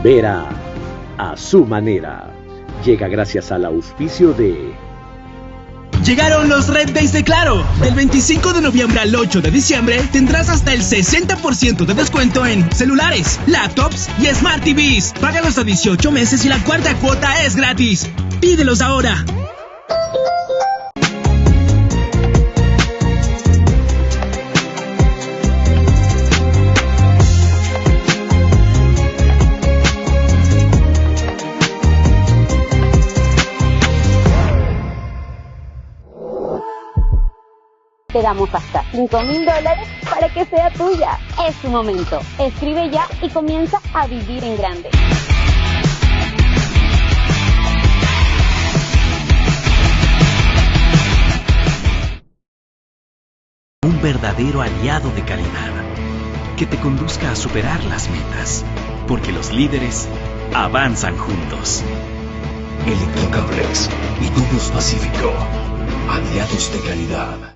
Vera a su manera. Llega gracias al auspicio de... Llegaron los Red Days de Claro. Del 25 de noviembre al 8 de diciembre tendrás hasta el 60% de descuento en celulares, laptops y Smart TVs. Págalos a 18 meses y la cuarta cuota es gratis. Pídelos ahora. Te damos hasta $5,000 para que sea tuya. Es tu momento. Escribe ya y comienza a vivir en grande. Un verdadero aliado de calidad que te conduzca a superar las metas, porque los líderes avanzan juntos. Electrocables y Tubos Pacífico, aliados de calidad.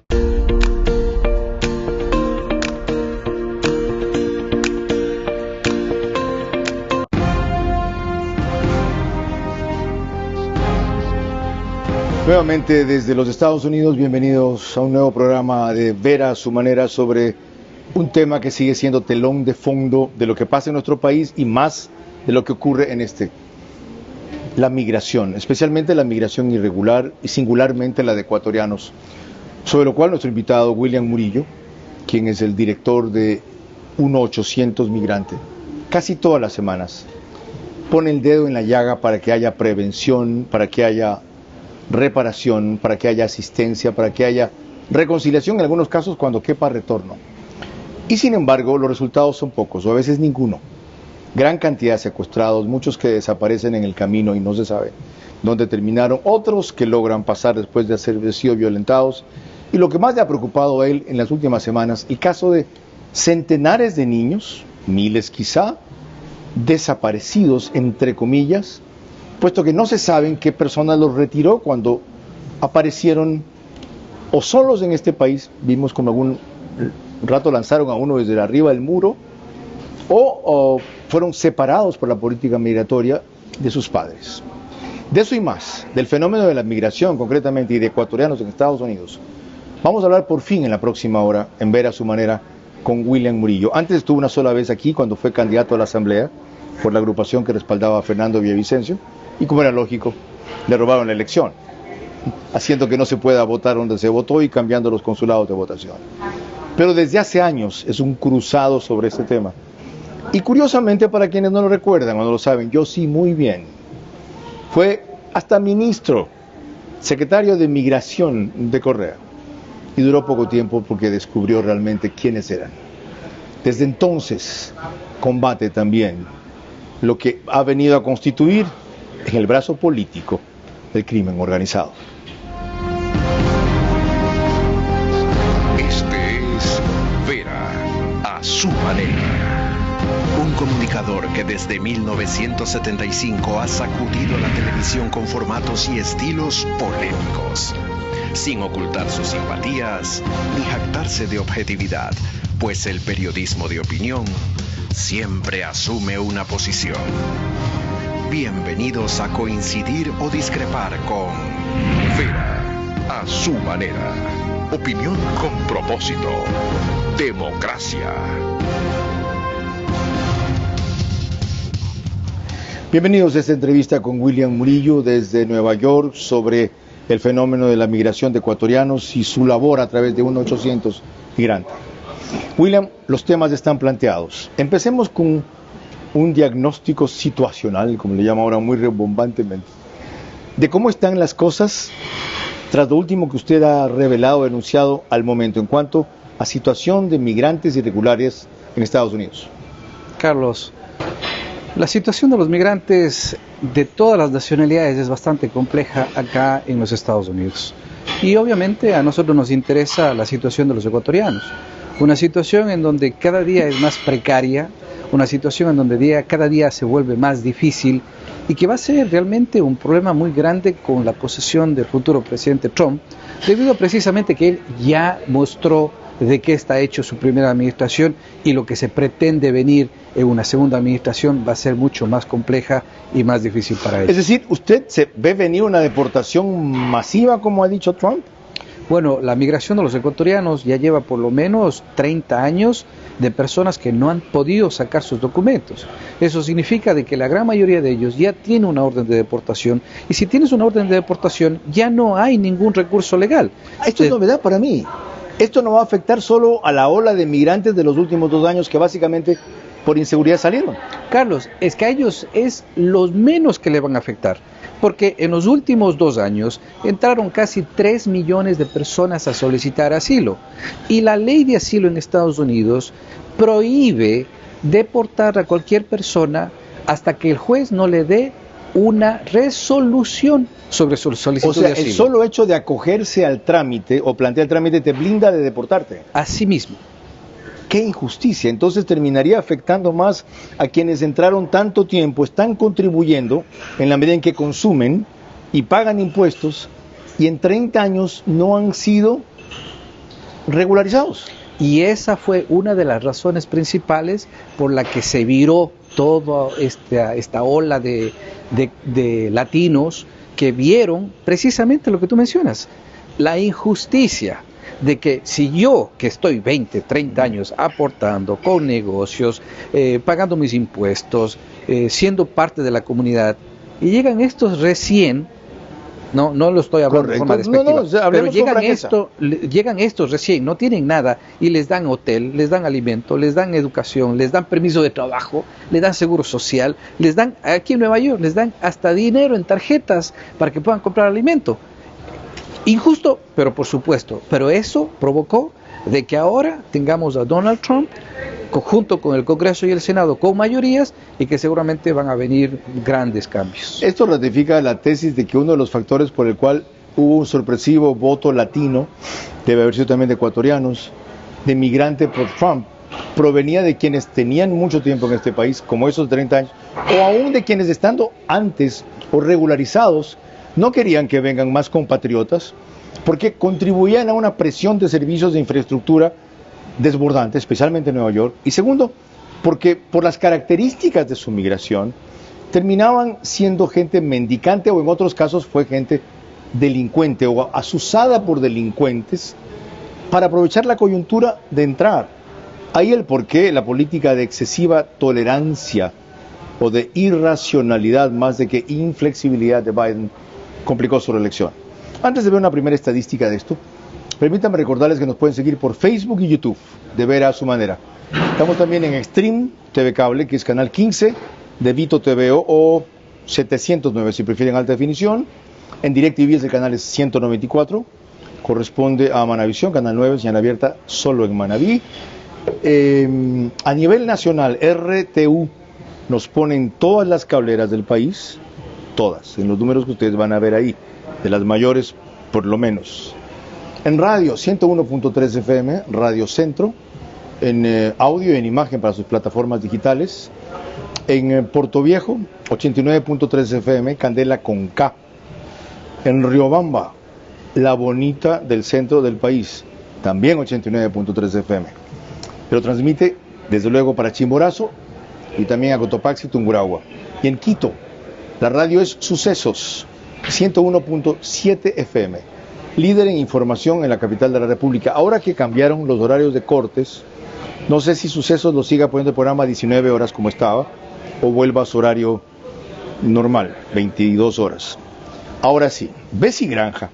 Nuevamente desde los Estados Unidos, bienvenidos a un nuevo programa de Vera a su manera sobre un tema que sigue siendo telón de fondo de lo que pasa en nuestro país y más de lo que ocurre en la migración, especialmente la migración irregular y singularmente la de ecuatorianos, sobre lo cual nuestro invitado William Murillo, quien es el director de 1-800 Migrante, casi todas las semanas pone el dedo en la llaga para que haya prevención, para que haya reparación, para que haya asistencia, para que haya reconciliación en algunos casos cuando quepa retorno. Y sin embargo, los resultados son pocos, o a veces ninguno. Gran cantidad de secuestrados, muchos que desaparecen en el camino y no se sabe dónde terminaron, otros que logran pasar después de haber sido violentados. Y lo que más le ha preocupado a él en las últimas semanas, el caso de centenares de niños, miles quizá, desaparecidos, entre comillas, puesto que no se saben qué persona los retiró cuando aparecieron o solos en este país, vimos como algún rato lanzaron a uno desde arriba del muro, o fueron separados por la política migratoria de sus padres. De eso y más, del fenómeno de la migración concretamente y de ecuatorianos en Estados Unidos, vamos a hablar por fin en la próxima hora, en Ver a su manera, con William Murillo. Antes estuvo una sola vez aquí cuando fue candidato a la Asamblea por la agrupación que respaldaba a Fernando Villavicencio, y como era lógico, le robaron la elección, haciendo que no se pueda votar donde se votó y cambiando los consulados de votación. Pero desde hace años es un cruzado sobre este tema. Y curiosamente, para quienes no lo recuerdan o no lo saben, yo sí muy bien, fue hasta ministro, secretario de Migración de Correa, y duró poco tiempo porque descubrió realmente quiénes eran. Desde entonces combate también lo que ha venido a constituir en el brazo político del crimen organizado. Este es Vera a su manera. Un comunicador que desde 1975 ha sacudido la televisión con formatos y estilos polémicos, sin ocultar sus simpatías ni jactarse de objetividad, pues el periodismo de opinión siempre asume una posición. Bienvenidos a coincidir o discrepar con Vera a su manera. Opinión con propósito. Democracia. Bienvenidos a esta entrevista con William Murillo desde Nueva York sobre el fenómeno de la migración de ecuatorianos y su labor a través de 1-800 Migrante. William, los temas están planteados. Empecemos con un diagnóstico situacional, como le llama ahora muy rebombantemente, de cómo están las cosas tras lo último que usted ha revelado, denunciado al momento en cuanto a situación de migrantes irregulares en Estados Unidos. Carlos, la situación de los migrantes de todas las nacionalidades es bastante compleja acá en los Estados Unidos. Y obviamente a nosotros nos interesa la situación de los ecuatorianos. Una situación en donde cada día es más precaria, una situación en donde cada día se vuelve más difícil y que va a ser realmente un problema muy grande con la posesión del futuro presidente Trump, debido precisamente que él ya mostró de qué está hecho su primera administración, y lo que se pretende venir en una segunda administración va a ser mucho más compleja y más difícil para ellos. Es decir, ¿usted se ve venir una deportación masiva, como ha dicho Trump? Bueno, la migración de los ecuatorianos ya lleva por lo menos 30 años de personas que no han podido sacar sus documentos. Eso significa de que la gran mayoría de ellos ya tiene una orden de deportación, y si tienes una orden de deportación ya no hay ningún recurso legal. Esto es novedad para mí. Esto no va a afectar solo a la ola de migrantes de los últimos 2 años que básicamente por inseguridad salieron. Carlos, es que a ellos es los menos que le van a afectar, porque en los últimos 2 años entraron casi 3 millones de personas a solicitar asilo, y la ley de asilo en Estados Unidos prohíbe deportar a cualquier persona hasta que el juez no le dé una resolución sobre su solicitud de asilo. O sea, el solo hecho de acogerse al trámite o plantear el trámite te blinda de deportarte. Así mismo. ¡Qué injusticia! Entonces terminaría afectando más a quienes entraron tanto tiempo, están contribuyendo en la medida en que consumen y pagan impuestos, y en 30 años no han sido regularizados. Y esa fue una de las razones principales por la que se viró toda esta ola de latinos que vieron precisamente lo que tú mencionas, la injusticia de que si yo, que estoy 20, 30 años aportando con negocios, pagando mis impuestos, siendo parte de la comunidad, y llegan estos recién, no lo estoy hablando de forma despectiva, pero llegan estos recién, no tienen nada, y les dan hotel, les dan alimento, les dan educación, les dan permiso de trabajo, les dan seguro social, les dan, aquí en Nueva York, les dan hasta dinero en tarjetas para que puedan comprar alimento. Injusto, pero por supuesto, pero eso provocó de que ahora tengamos a Donald Trump junto con el Congreso y el Senado con mayorías, y que seguramente van a venir grandes cambios. Esto ratifica la tesis de que uno de los factores por el cual hubo un sorpresivo voto latino, debe haber sido también de ecuatorianos, de migrante por Trump, provenía de quienes tenían mucho tiempo en este país, como esos 30 años, o aún de quienes estando antes o regularizados, no querían que vengan más compatriotas, porque contribuían a una presión de servicios de infraestructura desbordante, especialmente en Nueva York. Y segundo, porque por las características de su migración, terminaban siendo gente mendicante, o en otros casos fue gente delincuente o asusada por delincuentes para aprovechar la coyuntura de entrar. Ahí el porqué la política de excesiva tolerancia o de irracionalidad más de que inflexibilidad de Biden complicó su reelección. Antes de ver una primera estadística de esto, permítanme recordarles que nos pueden seguir por Facebook y YouTube, de Vera a su manera. Estamos también en Extreme TV Cable, que es canal 15 de Vito TVO, o 709 si prefieren alta definición. En DirecTV es el canal 194, corresponde a Manavisión, canal 9, señal abierta solo en Manaví. A nivel nacional, RTU nos ponen todas las cableras del país, todas, en los números que ustedes van a ver ahí, de las mayores por lo menos. En radio, 101.3 FM, Radio Centro, en audio y en imagen para sus plataformas digitales. En Puerto Viejo, 89.3 FM, Candela con K. En Riobamba, La Bonita del centro del país, también 89.3 FM. Pero transmite, desde luego, para Chimborazo y también a Cotopaxi y Tungurahua. Y en Quito, la radio es Sucesos, 101.7 FM, líder en información en la capital de la República. Ahora que cambiaron los horarios de cortes, no sé si Sucesos lo siga poniendo el programa a 19 horas como estaba, o vuelva a su horario normal, 22 horas. Ahora sí, Bessie Granja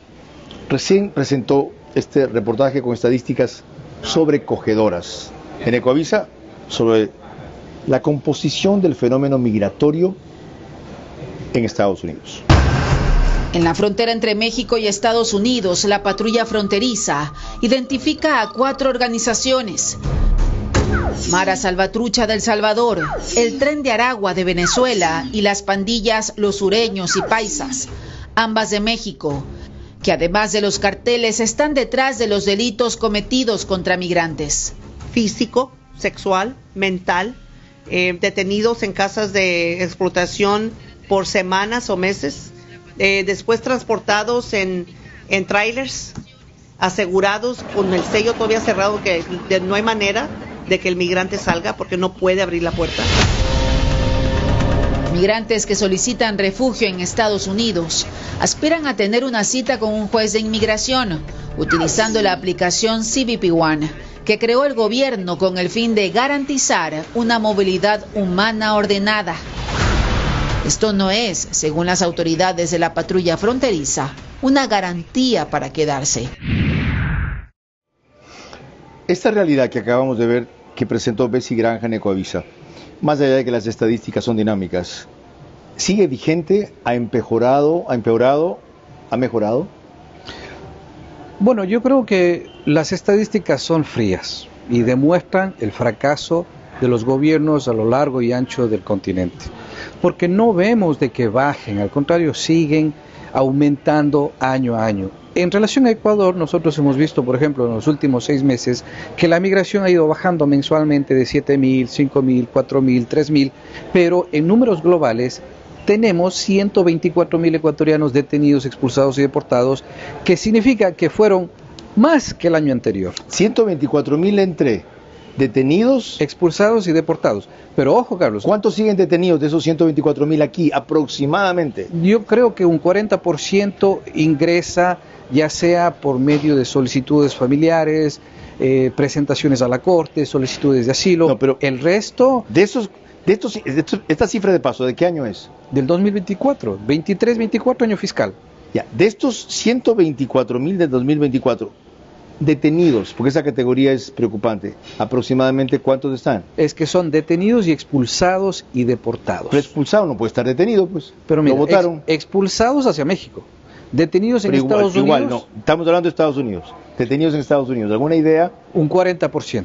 recién presentó este reportaje con estadísticas sobrecogedoras en Ecoavisa sobre la composición del fenómeno migratorio en Estados Unidos. En la frontera entre México y Estados Unidos, la patrulla fronteriza identifica a 4 organizaciones: Mara Salvatrucha de El Salvador, el Tren de Aragua de Venezuela y las pandillas Los Sureños y Paisas, ambas de México, que además de los carteles están detrás de los delitos cometidos contra migrantes. Físico, sexual, mental, detenidos en casas de explotación por semanas o meses, después transportados en trailers asegurados con el sello todavía cerrado, que no hay manera de que el migrante salga porque no puede abrir la puerta. Migrantes que solicitan refugio en Estados Unidos aspiran a tener una cita con un juez de inmigración utilizando la aplicación CBP One, que creó el gobierno con el fin de garantizar una movilidad humana ordenada. Esto no es, según las autoridades de la patrulla fronteriza, una garantía para quedarse. Esta realidad que acabamos de ver, que presentó Bessie Granja en Ecoavisa, más allá de que las estadísticas son dinámicas, ¿sigue vigente? ¿Ha empeorado? ¿Ha mejorado? Bueno, yo creo que las estadísticas son frías y demuestran el fracaso de los gobiernos a lo largo y ancho del continente, porque no vemos de que bajen, al contrario, siguen aumentando año a año. En relación a Ecuador, nosotros hemos visto, por ejemplo, en los últimos 6 meses, que la migración ha ido bajando mensualmente de 7.000, 5.000, 4.000, 3.000, pero en números globales tenemos 124.000 ecuatorianos detenidos, expulsados y deportados, que significa que fueron más que el año anterior. 124.000 entre detenidos, expulsados y deportados. Pero ojo, Carlos. ¿Cuántos siguen detenidos de esos 124.000 aquí, aproximadamente? Yo creo que un 40% ingresa, ya sea por medio de solicitudes familiares, presentaciones a la corte, solicitudes de asilo. No, pero el resto... Esta cifra de paso, ¿de qué año es? Del 2024, 23-24 año fiscal. Ya, de estos 124.000 del 2024 detenidos, porque esa categoría es preocupante, ¿aproximadamente cuántos están? Es que son detenidos y expulsados y deportados. Pero expulsado no puede estar detenido, pues. Pero mira, lo votaron. Expulsados hacia México, detenidos en Estados Unidos. Igual, no, estamos hablando de Estados Unidos, detenidos en Estados Unidos. ¿Alguna idea? Un 40%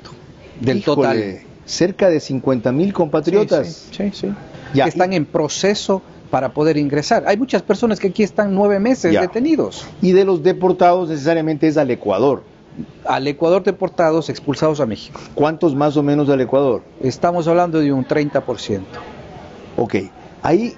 del total. Cerca de 50.000 compatriotas. Sí. Ya, que están en proceso para poder ingresar. Hay muchas personas que aquí están 9 meses detenidos. Y de los deportados necesariamente es al Ecuador. Al Ecuador deportados, expulsados a México. ¿Cuántos más o menos al Ecuador? Estamos hablando de un 30%. Ok, hay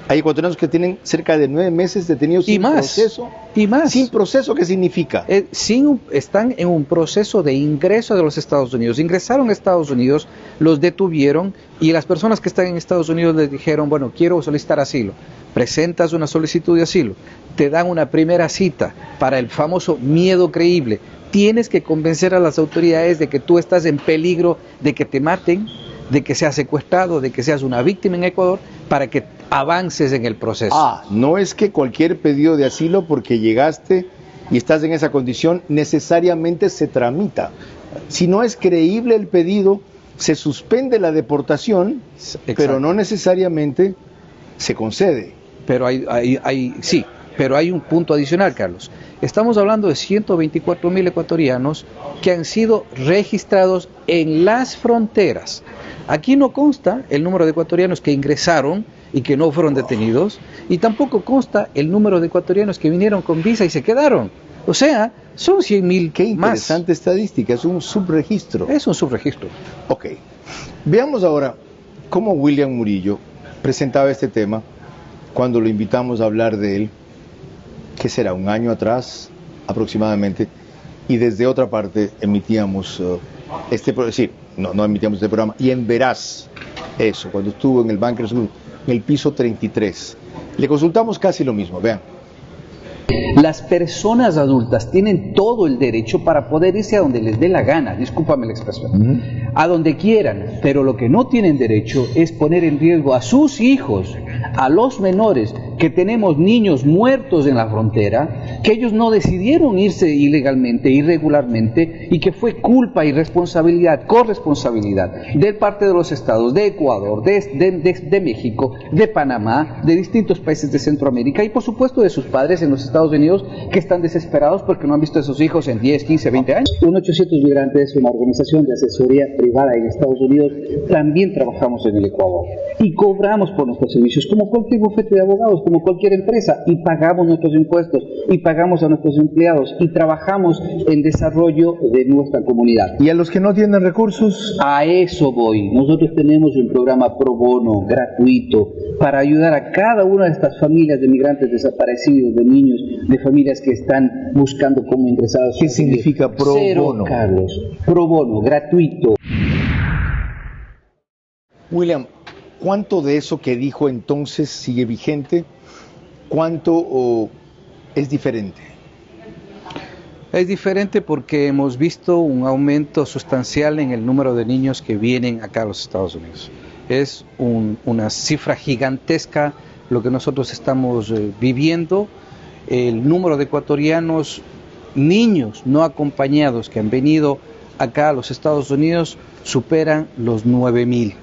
ecuatorianos que tienen cerca de 9 meses detenidos sin proceso. Y más. ¿Sin proceso qué significa? Están en un proceso de ingreso de los Estados Unidos. Ingresaron a Estados Unidos, los detuvieron y las personas que están en Estados Unidos les dijeron, bueno, quiero solicitar asilo. Presentas una solicitud de asilo, te dan una primera cita para el famoso miedo creíble. Tienes que convencer a las autoridades de que tú estás en peligro de que te maten, de que seas secuestrado, de que seas una víctima en Ecuador, para que avances en el proceso. No es que cualquier pedido de asilo porque llegaste y estás en esa condición necesariamente se tramita. Si no es creíble el pedido, se suspende la deportación, pero no necesariamente se concede. Pero pero hay un punto adicional, Carlos. Estamos hablando de 124.000 ecuatorianos que han sido registrados en las fronteras. Aquí no consta el número de ecuatorianos que ingresaron y que no fueron detenidos, y tampoco consta el número de ecuatorianos que vinieron con visa y se quedaron. O sea, son 100.000 Qué interesante estadística, es un subregistro. Es un subregistro. Ok, veamos ahora cómo William Murillo presentaba este tema cuando lo invitamos a hablar de él, ¿qué será? Un año atrás aproximadamente, y desde otra parte emitíamos no emitíamos este programa, y en Veraz, eso, cuando estuvo en el Bankers Club, en el piso 33. Le consultamos casi lo mismo, vean. Las personas adultas tienen todo el derecho para poder irse a donde les dé la gana, discúlpame la expresión, a donde quieran, pero lo que no tienen derecho es poner en riesgo a sus hijos, a los menores, que tenemos niños muertos en la frontera, que ellos no decidieron irse ilegalmente, irregularmente, y que fue culpa y responsabilidad, corresponsabilidad de parte de los estados, de Ecuador, de México, de Panamá, de distintos países de Centroamérica y por supuesto de sus padres en los Estados Unidos, que están desesperados porque no han visto a sus hijos en 10, 15, 20 años. 1-800 Migrantes, una organización de asesoría privada en Estados Unidos, también trabajamos en el Ecuador y cobramos por nuestros servicios como cualquier bufete de abogados, como cualquier empresa, y pagamos nuestros impuestos y pagamos a nuestros empleados y trabajamos en desarrollo de nuestra comunidad. ¿Y a los que no tienen recursos? A eso voy. Nosotros tenemos un programa pro bono, gratuito, para ayudar a cada una de estas familias de migrantes desaparecidos, de niños, de familias que están buscando cómo ingresar a su ¿Qué significa pro bono? Carlos, pro bono, gratuito. William, ¿cuánto de eso que dijo entonces sigue vigente? ¿Cuánto es diferente? Es diferente porque hemos visto un aumento sustancial en el número de niños que vienen acá a los Estados Unidos. Es una cifra gigantesca lo que nosotros estamos viviendo. El número de ecuatorianos, niños no acompañados que han venido acá a los Estados Unidos superan los 9,000.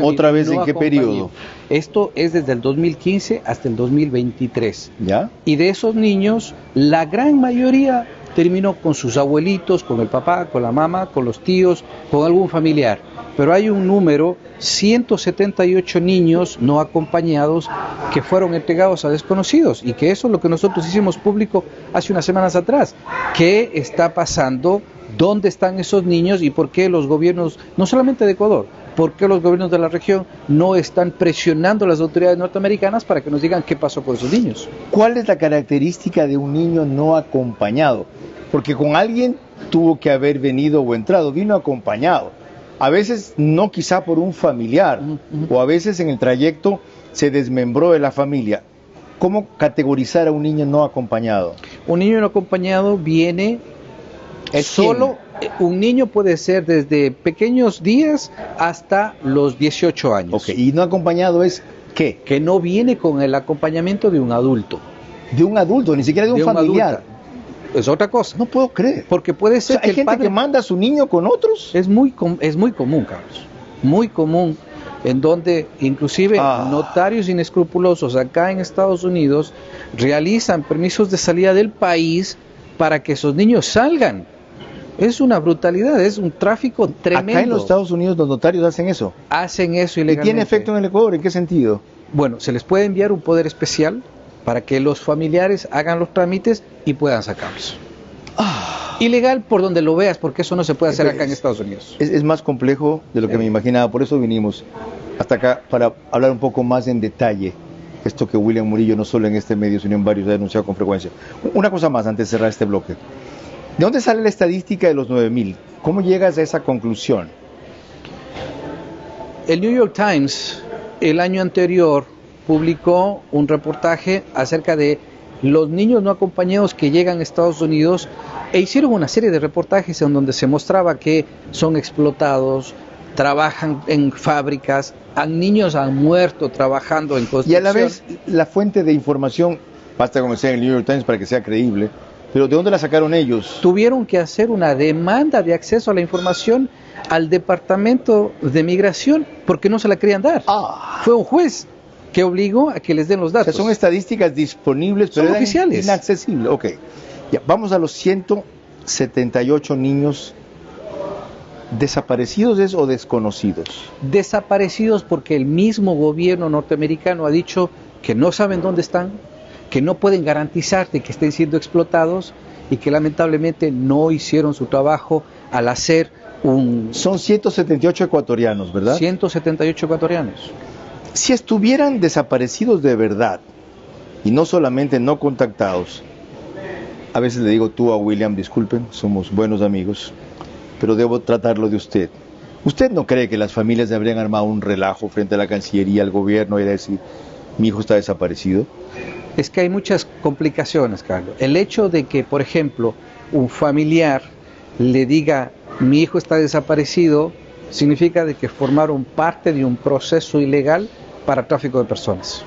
¿Otra vez en qué periodo? Esto es desde el 2015 hasta el 2023. ¿Ya? Y de esos niños, la gran mayoría terminó con sus abuelitos, con el papá, con la mamá, con los tíos, con algún familiar. Pero hay un número, 178 niños no acompañados que fueron entregados a desconocidos, y que eso es lo que nosotros hicimos público hace unas semanas atrás. ¿Qué está pasando? ¿Dónde están esos niños? ¿Y por qué los gobiernos, no solamente de Ecuador, por qué los gobiernos de la región no están presionando a las autoridades norteamericanas para que nos digan qué pasó con esos niños? ¿Cuál es la característica de un niño no acompañado? Porque con alguien tuvo que haber venido o entrado, vino acompañado. A veces no quizá por un familiar, o a veces en el trayecto se desmembró de la familia. ¿Cómo categorizar a un niño no acompañado? Un niño no acompañado viene solo. Un niño puede ser desde pequeños días hasta los 18 años. Okay. ¿Y no acompañado es qué? Que no viene con el acompañamiento de un adulto. ¿De un adulto? Ni siquiera de un familiar. Es otra cosa. No puedo creer. Porque puede ser, o sea, ¿hay gente que manda a su niño con otros? Es muy común, Carlos. Muy común, en donde inclusive notarios inescrupulosos acá en Estados Unidos realizan permisos de salida del país para que esos niños salgan. Es una brutalidad, es un tráfico tremendo. Acá en los Estados Unidos los notarios hacen eso. Hacen eso ilegalmente. ¿Y tiene efecto en el Ecuador? ¿En qué sentido? Bueno, se les puede enviar un poder especial para que los familiares hagan los trámites y puedan sacarlos. Ilegal por donde lo veas, porque eso no se puede hacer acá en Estados Unidos. Es más complejo de lo que me imaginaba, por eso vinimos hasta acá para hablar un poco más en detalle. Esto que William Murillo, no solo en este medio, sino en varios, ha denunciado con frecuencia. Una cosa más antes de cerrar este bloque. ¿De dónde sale la estadística de los 9,000? ¿Cómo llegas a esa conclusión? El New York Times, el año anterior, publicó un reportaje acerca de los niños no acompañados que llegan a Estados Unidos, e hicieron una serie de reportajes en donde se mostraba que son explotados, trabajan en fábricas, niños han muerto trabajando en construcción. Y a la vez, la fuente de información, basta con que sea en el New York Times para que sea creíble, pero ¿de dónde la sacaron ellos? Tuvieron que hacer una demanda de acceso a la información al Departamento de Migración porque no se la querían dar. Fue un juez que obligó a que les den los datos. O sea, son estadísticas disponibles, pero son oficiales. Inaccesibles. Ok. Ya, vamos a los 178 niños desaparecidos o desconocidos. Desaparecidos porque el mismo gobierno norteamericano ha dicho que no saben dónde están, que no pueden garantizarte que estén siendo explotados y que lamentablemente no hicieron su trabajo al hacer un... Son 178 ecuatorianos, ¿verdad? 178 ecuatorianos. Si estuvieran desaparecidos de verdad y no solamente no contactados, a veces le digo tú a William, disculpen, somos buenos amigos, pero debo tratarlo de usted. ¿Usted no cree que las familias habrían armado un relajo frente a la Cancillería, al gobierno, y decir, mi hijo está desaparecido? Es que hay muchas complicaciones, Carlos. El hecho de que, por ejemplo, un familiar le diga, mi hijo está desaparecido, significa de que formaron parte de un proceso ilegal para tráfico de personas.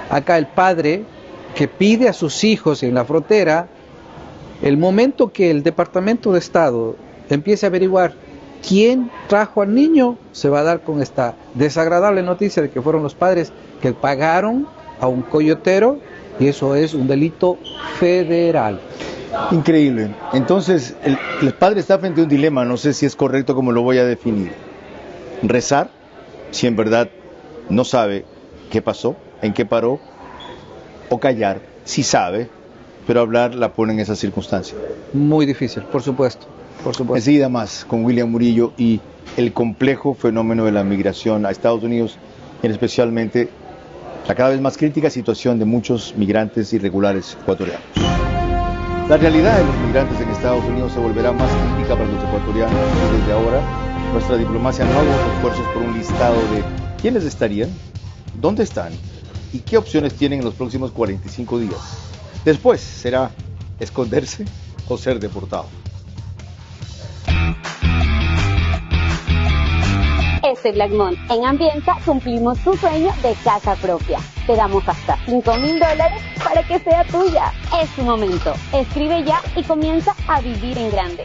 Acá el padre que pide a sus hijos en la frontera, el momento que el Departamento de Estado empiece a averiguar quién trajo al niño, se va a dar con esta desagradable noticia de que fueron los padres que pagaron a un coyotero, y eso es un delito federal. Increíble. Entonces, el padre está frente a un dilema, no sé si es correcto como lo voy a definir. Rezar, si en verdad no sabe qué pasó, en qué paró, o callar, sí sabe, pero hablar la pone en esa circunstancia. Muy difícil, por supuesto. Enseguida más con William Murillo y el complejo fenómeno de la migración a Estados Unidos, y especialmente la cada vez más crítica situación de muchos migrantes irregulares ecuatorianos. La realidad de los migrantes en Estados Unidos se volverá más crítica para los ecuatorianos y desde ahora nuestra diplomacia no haga esfuerzos por un listado de quiénes estarían, dónde están y qué opciones tienen en los próximos 45 días. Después será esconderse o ser deportado. Este Blackmon, en Ambienta cumplimos tu sueño de casa propia. Te damos hasta $5,000 para que sea tuya. Es tu momento. Escribe ya y comienza a vivir en grande.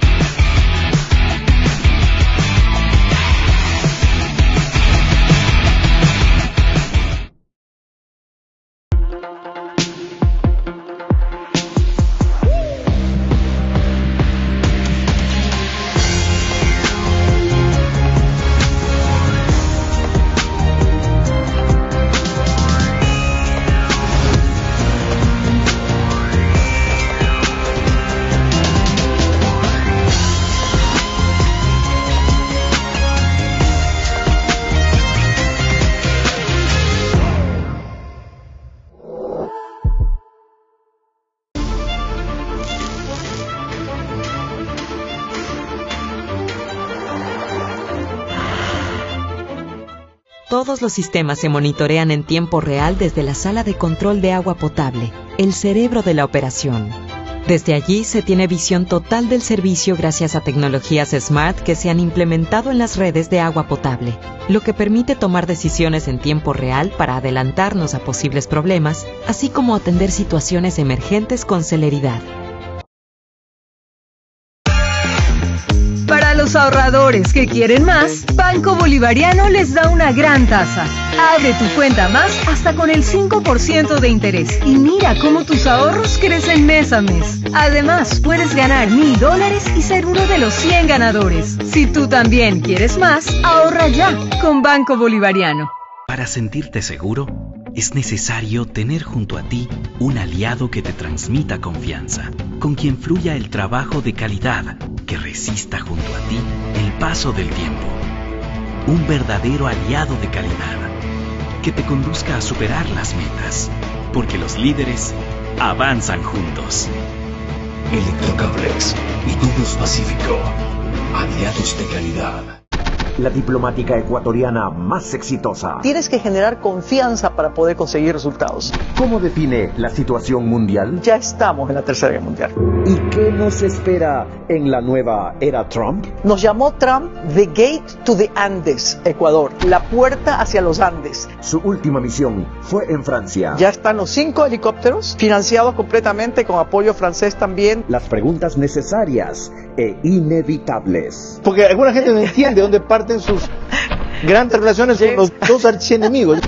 Todos los sistemas se monitorean en tiempo real desde la sala de control de agua potable, el cerebro de la operación. Desde allí se tiene visión total del servicio gracias a tecnologías Smart que se han implementado en las redes de agua potable, lo que permite tomar decisiones en tiempo real para adelantarnos a posibles problemas, así como atender situaciones emergentes con celeridad. Para los ahorradores que quieren más, Banco Bolivariano les da una gran tasa. Abre tu cuenta más hasta con el 5% de interés y mira cómo tus ahorros crecen mes a mes. Además, puedes ganar $1,000 y ser uno de los 100 ganadores. Si tú también quieres más, ahorra ya con Banco Bolivariano. Para sentirte seguro, es necesario tener junto a ti un aliado que te transmita confianza, con quien fluya el trabajo de calidad, que resista junto a ti el paso del tiempo. Un verdadero aliado de calidad, que te conduzca a superar las metas, porque los líderes avanzan juntos. Electrocablex y Tubos Pacífico, aliados de calidad. La diplomática ecuatoriana más exitosa. Tienes que generar confianza para poder conseguir resultados. ¿Cómo define la situación mundial? Ya estamos en la Tercera Guerra Mundial. ¿Y qué nos espera en la nueva era Trump? Nos llamó Trump The Gate to the Andes, Ecuador, la puerta hacia los Andes. Su última misión fue en Francia. Ya están los 5 helicópteros, financiados completamente con apoyo francés también. Las preguntas necesarias e inevitables. Porque alguna gente no entiende dónde parten sus grandes relaciones con los dos archienemigos.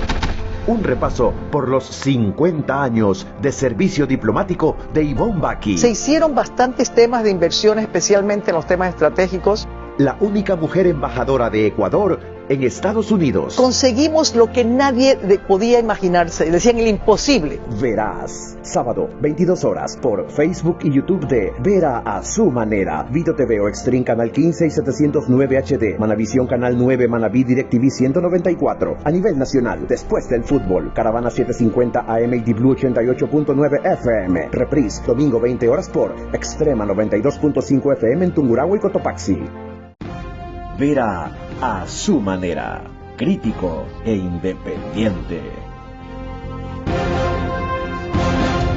Un repaso por los 50 años de servicio diplomático de Ivonne Baki. Se hicieron bastantes temas de inversión, especialmente en los temas estratégicos. La única mujer embajadora de Ecuador en Estados Unidos. Conseguimos lo que nadie podía imaginarse, decían el imposible. Verás, sábado, 22 horas, por Facebook y YouTube de Vera a su manera. Video TV o Extreme Canal 15 y 709 HD. Manavisión Canal 9, Manaví DirecTV 194. A nivel nacional, después del fútbol, Caravana 750 AM y Blue 88.9 FM. Reprise, domingo 20 horas por Extrema 92.5 FM en Tungurahua y Cotopaxi. Vera a su manera, crítico e independiente.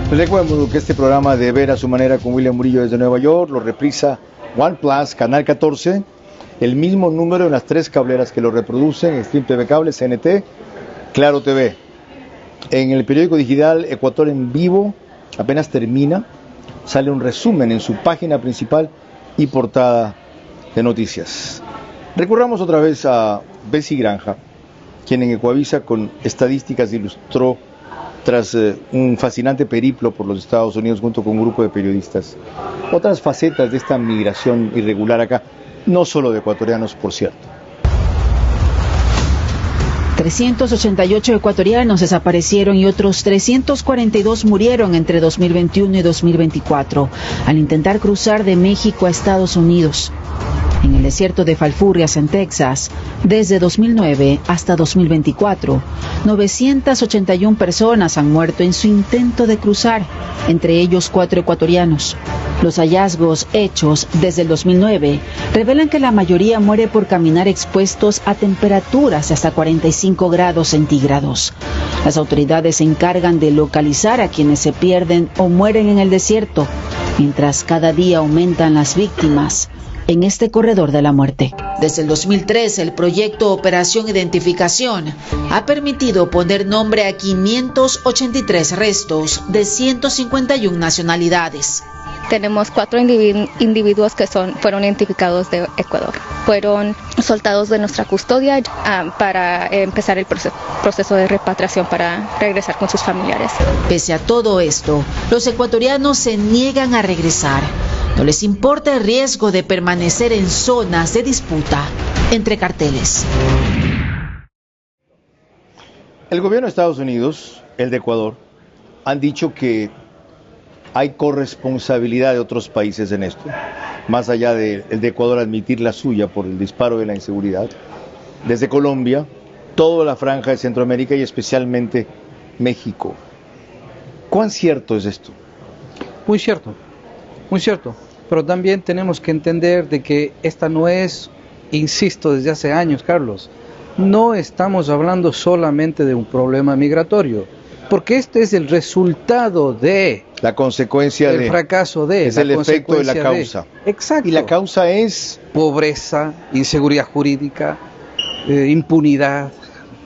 Les recuerdo que este programa de Vera a su manera con William Murillo desde Nueva York lo reprisa OnePlus, Canal 14, el mismo número en las 3 cableras que lo reproducen, Stream TV Cable, CNT, Claro TV. En el periódico digital Ecuador en Vivo, apenas termina, sale un resumen en su página principal y portada de noticias. Recurramos otra vez a Bessie Granja, quien en Ecuavisa con estadísticas ilustró tras un fascinante periplo por los Estados Unidos junto con un grupo de periodistas otras facetas de esta migración irregular acá, no solo de ecuatorianos, por cierto. 388 ecuatorianos desaparecieron y otros 342 murieron entre 2021 y 2024 al intentar cruzar de México a Estados Unidos. En el desierto de Falfurrias, en Texas, desde 2009 hasta 2024, 981 personas han muerto en su intento de cruzar, entre ellos 4 ecuatorianos. Los hallazgos hechos desde el 2009 revelan que la mayoría muere por caminar expuestos a temperaturas de hasta 45 grados centígrados. Las autoridades se encargan de localizar a quienes se pierden o mueren en el desierto, mientras cada día aumentan las víctimas en este corredor de la muerte. Desde el 2013, el proyecto Operación Identificación ha permitido poner nombre a 583 restos de 151 nacionalidades. Tenemos 4 individuos que fueron identificados de Ecuador. Fueron soltados de nuestra custodia para empezar el proceso de repatriación para regresar con sus familiares. Pese a todo esto, los ecuatorianos se niegan a regresar. No les importa el riesgo de permanecer en zonas de disputa entre carteles. El gobierno de Estados Unidos, el de Ecuador, han dicho que hay corresponsabilidad de otros países en esto, más allá de el de Ecuador admitir la suya por el disparo de la inseguridad. Desde Colombia, toda la franja de Centroamérica y especialmente México. ¿Cuán cierto es esto? Muy cierto, muy cierto. Pero también tenemos que entender de que esta no es, insisto, desde hace años, Carlos, no estamos hablando solamente de un problema migratorio, porque este es el resultado de... La consecuencia el fracaso de... Es el efecto de la causa. Exacto. Y la causa es... Pobreza, inseguridad jurídica, impunidad,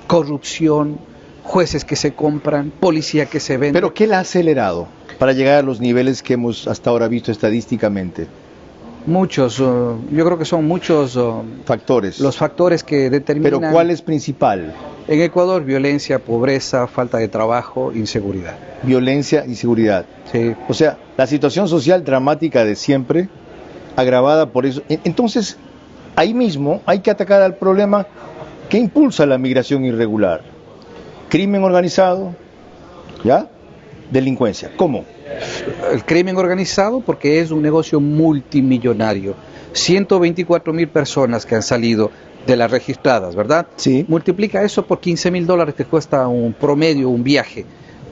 corrupción, jueces que se compran, policía que se vende. ¿Pero qué la ha acelerado para llegar a los niveles que hemos hasta ahora visto estadísticamente? Muchos, yo creo que son muchos factores. Los factores que determinan... ¿Pero cuál es principal? En Ecuador, violencia, pobreza, falta de trabajo, inseguridad. Violencia, inseguridad. Sí. O sea, la situación social dramática de siempre, agravada por eso. Entonces, ahí mismo hay que atacar al problema que impulsa la migración irregular. Crimen organizado, ¿ya? Delincuencia. ¿Cómo? El crimen organizado, porque es un negocio multimillonario. 124,000 personas que han salido de las registradas, ¿verdad? Sí. Multiplica eso por $15,000 que cuesta un promedio, un viaje.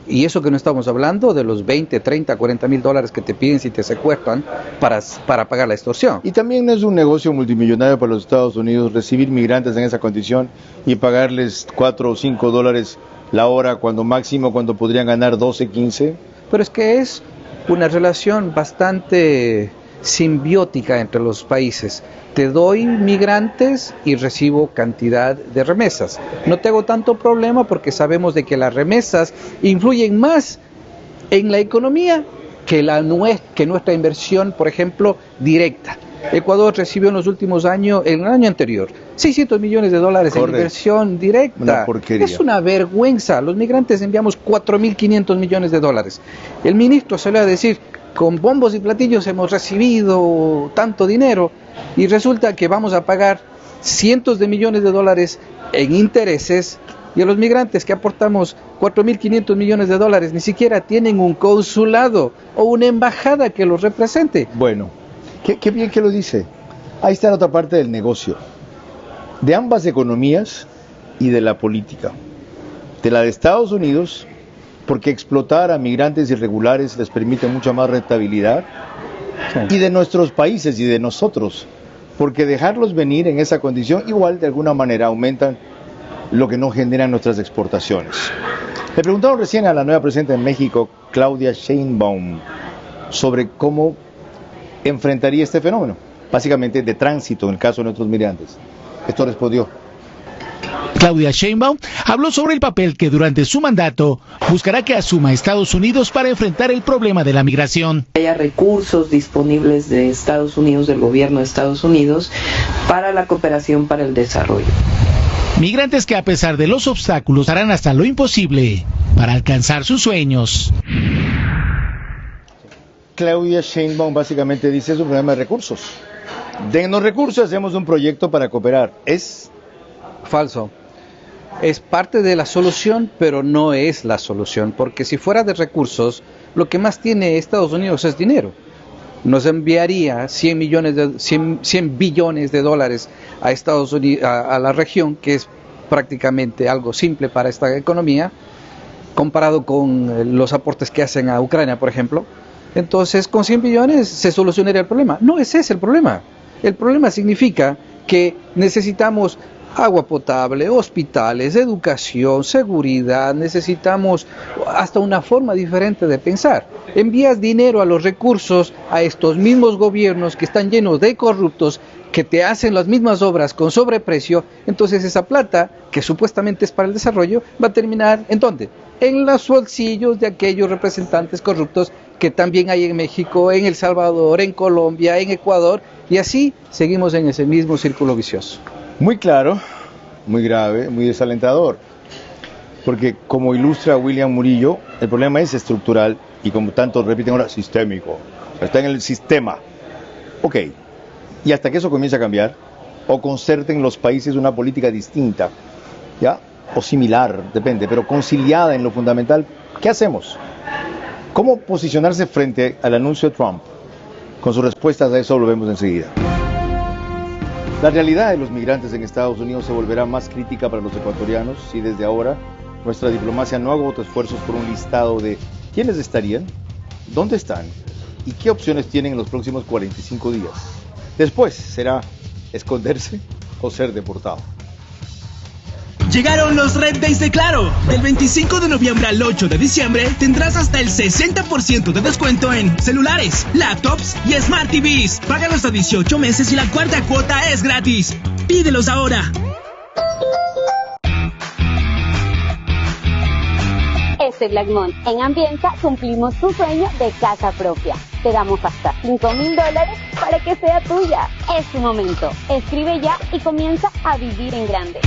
Y eso que no estamos hablando de los 20, 30, $40,000 que te piden si te secuestran para pagar la extorsión. Y también no es un negocio multimillonario para los Estados Unidos recibir migrantes en esa condición y pagarles $4 o $5 la hora cuando podrían ganar 12, 15. Pero es que es una relación bastante simbiótica entre los países. Te doy migrantes y recibo cantidad de remesas. No tengo tanto problema porque sabemos de que las remesas influyen más en la economía que nuestra inversión, por ejemplo, directa. Ecuador recibió en los últimos años, en el año anterior, $600 millones en inversión directa. Una porquería. Es una vergüenza. Los migrantes enviamos $4.500 millones. El ministro salió a decir, con bombos y platillos hemos recibido tanto dinero y resulta que vamos a pagar cientos de millones de dólares en intereses y a los migrantes que aportamos $4.500 millones ni siquiera tienen un consulado o una embajada que los represente. Bueno, qué bien que lo dice. Ahí está la otra parte del negocio, de ambas economías y de la política, de la de Estados Unidos, porque explotar a migrantes irregulares les permite mucha más rentabilidad, sí. Y de nuestros países y de nosotros, porque dejarlos venir en esa condición igual de alguna manera aumentan lo que no generan nuestras exportaciones. Le preguntaron recién a la nueva presidenta de México, Claudia Sheinbaum, sobre cómo enfrentaría este fenómeno, básicamente de tránsito en el caso de nuestros migrantes. Esto respondió. Claudia Sheinbaum habló sobre el papel que durante su mandato buscará que asuma Estados Unidos para enfrentar el problema de la migración. Haya recursos disponibles de Estados Unidos, del gobierno de Estados Unidos, para la cooperación para el desarrollo. Migrantes que a pesar de los obstáculos harán hasta lo imposible para alcanzar sus sueños. Claudia Sheinbaum básicamente dice es un problema de recursos. Dennos recursos, hacemos un proyecto para cooperar. Es falso. es parte de la solución, pero no es la solución, porque si fuera de recursos, lo que más tiene Estados Unidos es dinero. Nos enviaría 100 billones de dólares a Estados Unidos, a la región, que es prácticamente algo simple para esta economía, comparado con los aportes que hacen a Ucrania, por ejemplo. Entonces, con 100 billones se solucionaría el problema. No, ese es el problema. El problema significa que necesitamos agua potable, hospitales, educación, seguridad, necesitamos hasta una forma diferente de pensar. Envías dinero a los recursos a estos mismos gobiernos que están llenos de corruptos, que te hacen las mismas obras con sobreprecio, entonces esa plata, que supuestamente es para el desarrollo, va a terminar ¿en dónde? En los bolsillos de aquellos representantes corruptos que también hay en México, en El Salvador, en Colombia, en Ecuador, y así seguimos en ese mismo círculo vicioso. Muy claro, muy grave, muy desalentador, porque como ilustra William Murillo, el problema es estructural y como tanto repiten ahora, sistémico, está en el sistema. Ok, y hasta que eso comience a cambiar, o concerten los países una política distinta, ¿ya? O similar, depende, pero conciliada en lo fundamental, ¿qué hacemos? ¿Cómo posicionarse frente al anuncio de Trump? Con sus respuestas a eso lo vemos enseguida. La realidad de los migrantes en Estados Unidos se volverá más crítica para los ecuatorianos si desde ahora nuestra diplomacia no agota esfuerzos por un listado de quiénes estarían, dónde están y qué opciones tienen en los próximos 45 días. Después será esconderse o ser deportado. Llegaron los Red Days de Claro. Del 25 de noviembre al 8 de diciembre tendrás hasta el 60% de descuento en celulares, laptops y Smart TVs. Págalos hasta 18 meses y la cuarta cuota es gratis. Pídelos ahora. Este Black Month en Ambienta cumplimos tu sueño de casa propia. Te damos hasta $5,000 para que sea tuya. Es tu momento. Escribe ya y comienza a vivir en grande.